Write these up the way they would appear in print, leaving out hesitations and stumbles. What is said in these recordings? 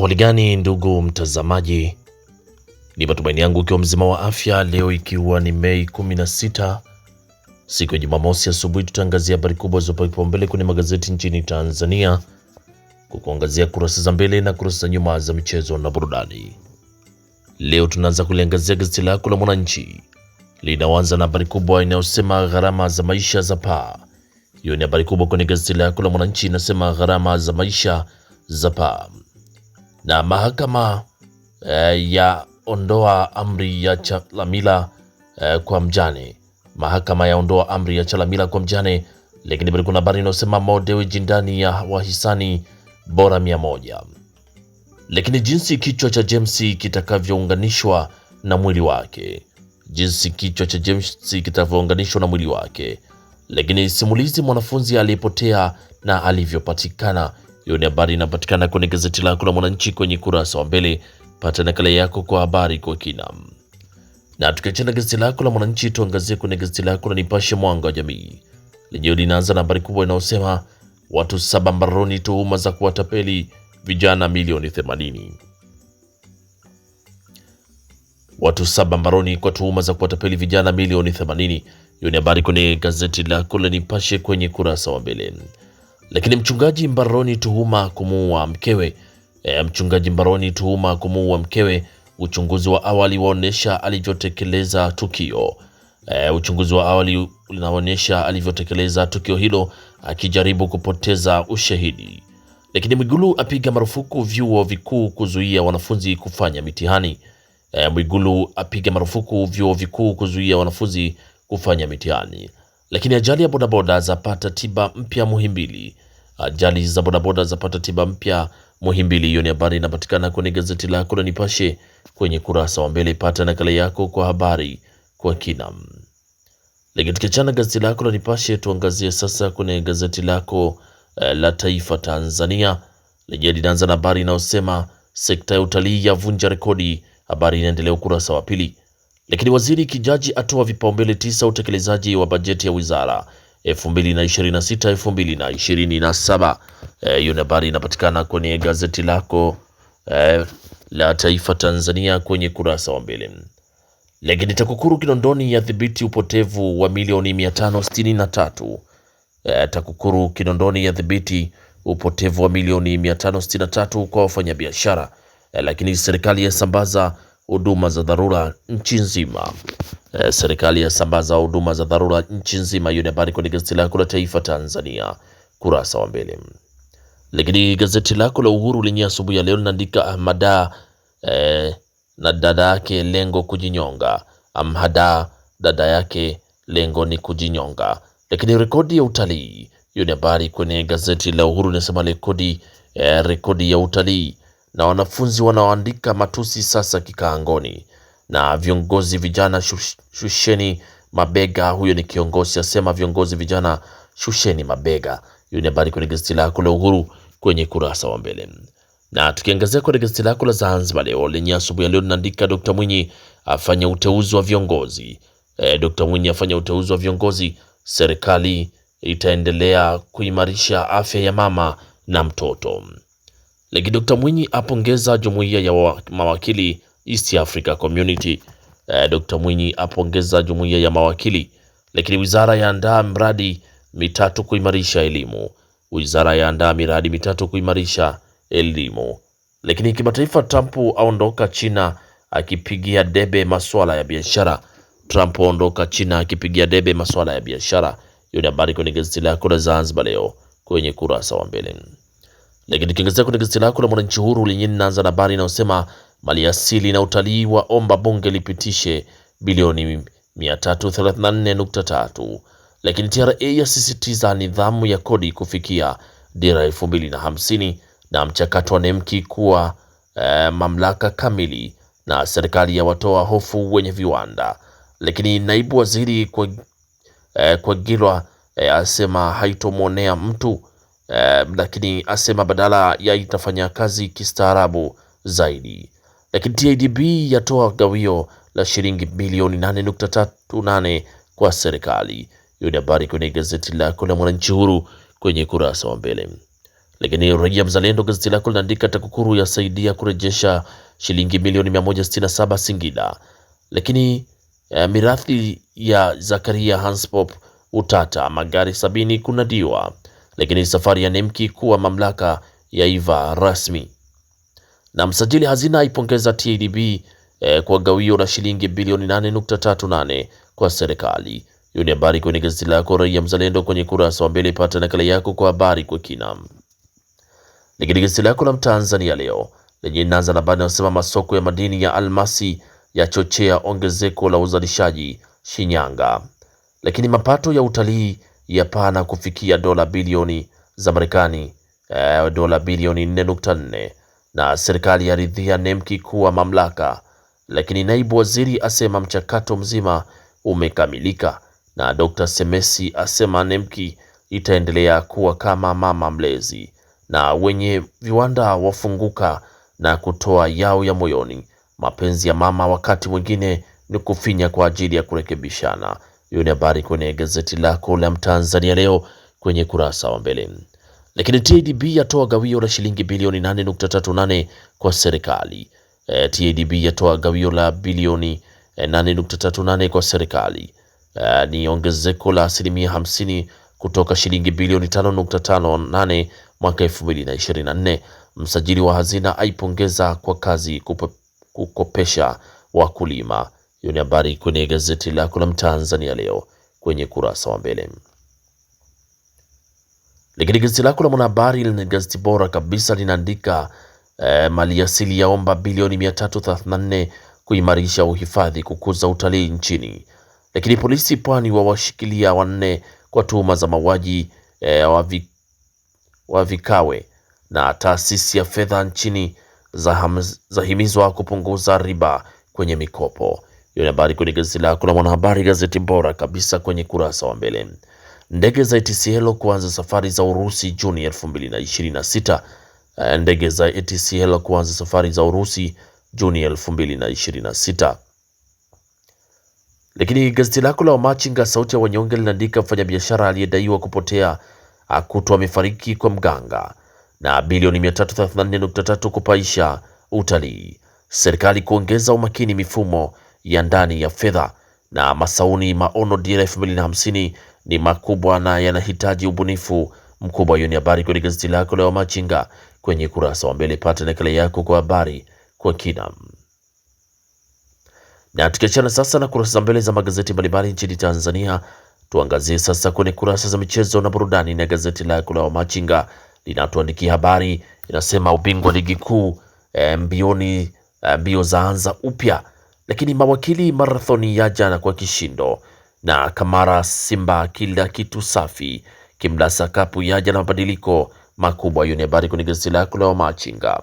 Hali gani ndugu mtazamaji, ni matumaini yangu ukiwa mzima wa afya. Leo ikiwa ni Mei 16 siku ya Jumamosi asubuhi, tutaangazia habari kubwa zilizopewa kipaumbele kwenye magazeti nchini Tanzania, kukuangazia kurasa za mbele na kurasa za nyuma za michezo na burudani. Leo tunaanza kuliangazia gazeti lako la Mwananchi, linaanza na habari kubwa inayosema gharama za maisha za paa. Hiyo ni habari kubwa kwenye gazeti lako la Mwananchi, inasema gharama za maisha za paa. Na mahakama ya ondoa amri ya Chalamila kwa mjane. Mahakama ya ondoa amri ya Chalamila kwa mjane. Lakini bado kuna habari inayosema Mo Dewji ndani ya wahisani bora 100. Lakini jinsi kichwa cha James kitakavyounganishwa na mwili wake. Jinsi kichwa cha James kitakavyounganishwa na mwili wake. Lakini simulizi mwanafunzi aliyepotea na alivyopatikana. Hiyo ni habari inapatikana kwenye gazeti lako la Mwananchi kwenye kurasa wa mbele. Pata nakala yako kwa habari kwa kina. Na tukiachana gazeti lako la Mwananchi, tuangazie kwenye gazeti lako la Nipashe Mwanga wa Jamii. Lenyewe linaanza na habari kubwa inayosema watu 7 mbaroni tuhuma za kuwatapeli vijana milioni 80. Watu 7 mbaroni kwa tuhuma za kuwatapeli vijana milioni 80. Hiyo ni habari kwenye gazeti lako la Nipashe kwenye kurasa wa mbele. Lakini mchungaji mbaroni tuhuma kumuua mkewe. Mchungaji mbaroni tuhuma kumuua mkewe. Uchunguzi wa awali waonesha alivyotekeleza tukio. Uchunguzi wa awali unaonesha alivyotekeleza tukio hilo akijaribu kupoteza ushahidi. Lakini Mwigulu apiga marufuku vyuo vikuu kuzuia wanafunzi kufanya mitihani. Mwigulu apiga marufuku vyuo vikuu kuzuia wanafunzi kufanya mitihani. Lakini ajali ya bodaboda zapata tiba mpya Muhimbili. Ajali za bodaboda zapata tiba mpya Muhimbili. Hiyo ni habari inapatikana kwenye gazeti lako la Nipashe kwenye kurasa wa mbele. Pata nakala yako kwa habari kwa kina. Lakini tukiachana gazeti lako la Nipashe, tuangazie sasa kwenye gazeti lako la Taifa Tanzania. Lenyewe linaanza na habari inayosema sekta ya utalii yavunja rekodi. Habari inaendelea ukurasa wa pili. Lakini waziri Kijaji atoa vipaumbele 9 utekelezaji wa bajeti ya wizara 2026-2027. Hiyo ni habari inapatikana kwenye gazeti lako la Taifa Tanzania kwenye kurasa wa mbele. Lakini TAKUKURU Kinondoni yadhibiti upotevu wa milioni 563. TAKUKURU Kinondoni yadhibiti upotevu wa milioni 563 kwa wafanyabiashara. Lakini serikali yasambaza huduma za dharura nchi nzima. Serikali yasambaza huduma za dharura nchi nzima. Hiyo ni habari kwenye gazeti lako la Taifa Tanzania kurasa wa mbele. Lakini gazeti lako la Uhuru lenye asubuhi ya leo linaandika Ahmada na dada yake lengo kujinyonga. Ahmada dada yake lengo ni kujinyonga. Lakini rekodi ya utalii. Hiyo ni habari kwenye gazeti la Uhuru, inasema rekodi ya utalii. Na wanafunzi wanaoandika matusi sasa kikaangoni. Na viongozi vijana shusheni mabega. Huyo ni kiongozi asema viongozi vijana shusheni mabega. Hiyo ni habari kwenye gazeti lako la Uhuru kwenye kurasa wa mbele. Na tukiangazia kwenye gazeti lako la Zanzibar Leo lenye asubuhi leo linaandika Dr. Mwinyi afanya uteuzi wa viongozi. Dr. Mwinyi afanya uteuzi wa viongozi. Serikali itaendelea kuimarisha afya ya mama na mtoto. Lakini Dr. Mwinyi apongeza jumuiya ya mawakili East Africa Community. Dr. Mwinyi apongeza jumuiya ya mawakili. Lakini wizara yaandaa miradi 3 kuimarisha elimu. Wizara yaandaa miradi 3 kuimarisha elimu. Lakini kimataifa, Trump aondoka China akipigia debe masuala ya biashara. Trump aondoka China akipigia debe masuala ya biashara. Hiyo ni habari kwenye gazeti lako la Zanzibar Leo kwenye kurasa wa mbele. Lakini tukiangazia kwenye gazeti lako la Mwananchi Huru lenyewe linaanza na habari inayosema maliasili na utalii waomba bunge lipitishe bilioni 334.3. Lakini TRA yasisitiza nidhamu ya kodi kufikia dira 2050 na mchakato wa NEMKI kuwa mamlaka kamili. Na serikali ya watoa hofu wenye viwanda. Lakini naibu waziri kwa Gilwa asema haitomwonea mtu. Lakini asema badala ya itafanya kazi kistaarabu zaidi. Lakini TADB yatoa gawio la shilingi bilioni 8.38 kwa serikali. Hiyo ni habari kwenye gazeti lako la Mwananchi Huru kwenye kurasa wa mbele. Lakini Raia Mzalendo gazeti lako linaandika TAKUKURU yasaidia kurejesha shilingi milioni 167 Singida. Lakini mirathi ya Zakaria Hanspop utata, magari 70 kunadiwa. Lakini safari ya Nemki kuwa mamlaka ya iva rasmi. Na msajili hazina aipongeza TADB kwa gawio la shilingi bilioni 8.38 kwa serikali. Hiyo ni habari kwenye gazeti lako Raia Mzalendo kwenye kurasa wa mbele. Pata nakala yako kwa habari kwa kina. Lakini gazeti lako la Mtanzania leo lenye inaanza na habari inasema masoko ya madini ya almasi yachochea ongezeko la uzalishaji Shinyanga. Lakini mapato ya utalii yapana kufikia dola bilioni za Marekani, dola bilioni 4.4, na serikali yaridhia Nemki kuwa mamlaka. Lakini naibu waziri asema mchakato mzima umekamilika, na Dr. Semesi asema Nemki itaendelea kuwa kama mama mlezi, na wenye viwanda wafunguka na kutoa yao ya moyoni. Mapenzi ya mama wakati mwingine ni kufinya kwa ajili ya kurekebishana. Hiyo ni habari kwenye gazeti lako la Mtanzania leo kwenye kurasa wa mbele. Lakini TADB yatoa gawio la shilingi bilioni 8.38 kwa serikali. TADB yatoa gawio la bilioni 8.38 kwa serikali. Ni ongezeko la asilimia 50 kutoka shilingi bilioni 5.58 mwaka 2024. Msajili wa hazina aipongeza kwa kazi kukopesha wakulima. Hiyo ni habari kwenye gazeti lako la Mtanzania leo kwenye kurasa wa mbele. Lakini gazeti lako la Mwanahabari ni gazeti bora kabisa, linaandika maliasili yaomba bilioni 334 kuimarisha uhifadhi, kukuza utalii nchini. Lakini polisi Pwani wawashikilia 4 kwa tuhuma za mauaji wa Vikawe, na taasisi ya fedha nchini zahimizwa kupunguza riba kwenye mikopo. Hiyo ni habari kwenye gazeti lako la Mwanahabari, gazeti bora kabisa kwenye kurasa wa mbele. Ndege za ATCL kuanza safari za Urusi Juni 2026. Ndege za ATCL kuanza safari za Urusi Juni 2026. Lakini gazeti lako la Wamachinga sauti ya wanyonge linaandika mfanyabiashara aliyedaiwa kupotea akutwa amefariki kwa mganga, na bilioni 334.3 kupaisha utalii. Serikali kuongeza umakini mifumo ya ndani ya fedha, na Masauni maono dira 2050 ni makubwa na yanahitaji ubunifu mkubwa. Hiyo ni habari kwenye gazeti lako la Wamachinga kwenye kurasa wa mbele. Pata nakala yako kwa habari kwa kina. Na tukiachana sasa na kurasa za mbele za magazeti mbalimbali nchini Tanzania, tuangazie sasa kwenye kurasa za michezo na burudani, na gazeti lako la Wamachinga linatuandikia habari inasema ubingwa ligi kuu mbio zaanza upya. Lakini mawakili marathoni ya jana kwa kishindo, na Kamara Simba kila kitu safi, Kimlasa Kapu yaja na mabadiliko makubwa. Hiyo ni habari kwenye gazeti lako la Wamachinga.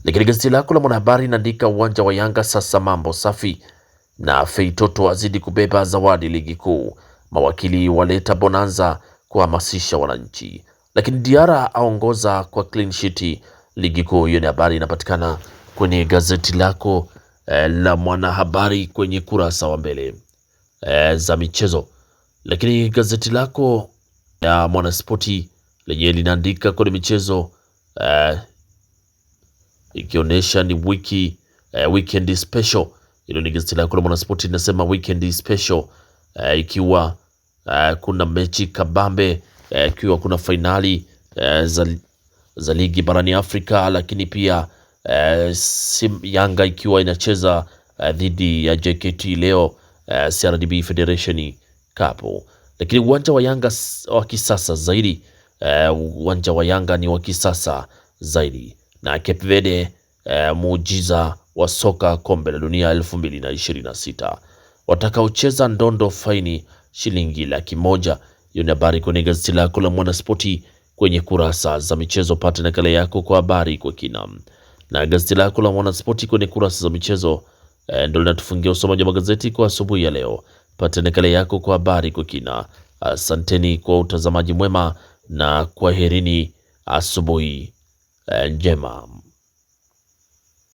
Lakini gazeti lako la Mwanahabari inaandika uwanja wa Yanga sasa mambo safi, na Feitoto azidi kubeba zawadi ligi kuu, mawakili waleta bonanza kuhamasisha wananchi. Lakini Diara aongoza kwa clean sheet ligi kuu. Hiyo ni habari inapatikana kwenye gazeti lako la Mwanahabari kwenye kurasa wa mbele za michezo. Lakini gazeti lako ya Mwanaspoti lenye linaandika kwenye michezo ikionyesha ni weekend special. Hilo ni gazeti lako la Mwanaspoti linasema weekend special, ikiwa kuna mechi kabambe, ikiwa kuna fainali za ligi barani Afrika, lakini pia Yanga ikiwa inacheza dhidi ya JKT leo, CRDB Federation Cup. Lakini uwanja wa Yanga wa kisasa zaidi, uwanja wa Yanga ni wa kisasa zaidi. Na Cape Verde muujiza wa soka kombe la dunia 2026, watakaocheza ndondo faini shilingi 100,000. Hiyo ni habari kwenye gazeti lako la Mwanaspoti kwenye kurasa za michezo. Pata nakala yako kwa habari kwa kina. Na gazeti lako la Mwanaspoti kwenye kurasa za michezo ndio linatufungia usomaji wa magazeti kwa asubuhi ya leo. Pata nakala yako kwa habari kwa kina. Asanteni kwa utazamaji mwema na kwaherini, asubuhi njema.